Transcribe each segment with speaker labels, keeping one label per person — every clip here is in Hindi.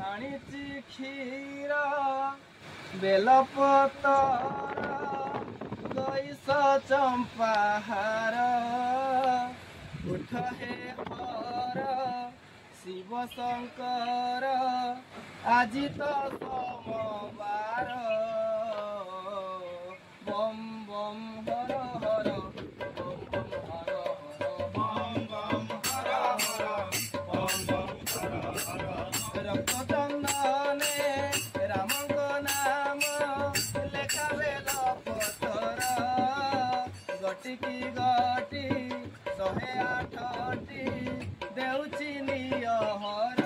Speaker 1: आनिची क्षीर बेलपतर गईस चंपाहार उठ हे हर शिव शंकर আজি तो सोमवार बम बम हर हर बम बम हर हर बम बम हर हर रक्त चंदने रामंग नाम लेखा बेल पथर गटिकी गटी 108टी देउची निहर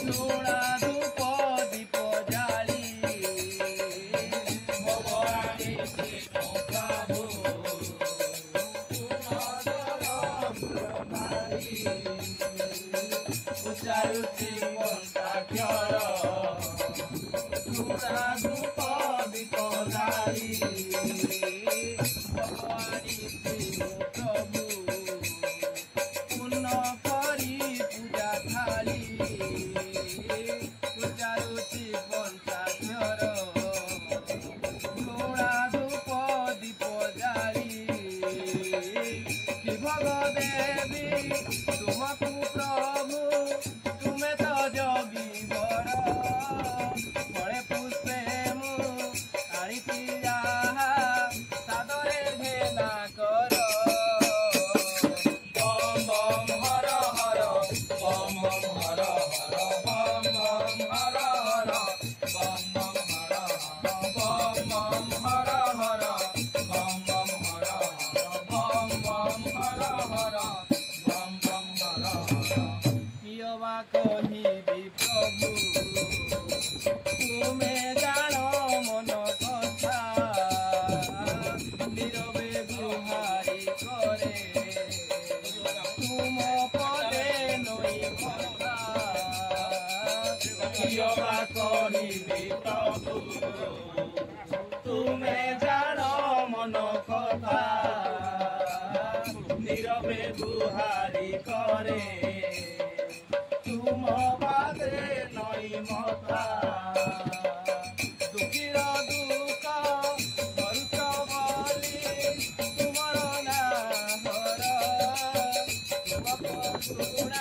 Speaker 1: लोड़ा धूप दीप जाली उचारुची पंचाक्षर लोड़ा धूप दीप जाली प्रभु पूर्ण करी पूजा थाली उचारुची पंचाक्षर लोड़ा धूप दीप जाली कि भग देवी तुमको प्रभु तुम्हें तो जगी बर फले पुष्पे मु आनिची याहा सादरे भेला कर बम बम हर हर बम बम हर हर बम बम हर हर बम बम हर हर बम बम हर हर बम बम हर हर बम बम हर हर कियवा कहिबी प्रभु तुमे जानो मन कथा नीरवे गुहारी करे तुम पदे नई भक्ता कियवा कहिबी प्रभु तुमे जानो मन कथा नीरवे गुहारी करे तुम पदे नई मथा दुखीर दुख करुच बली तुमर ना हर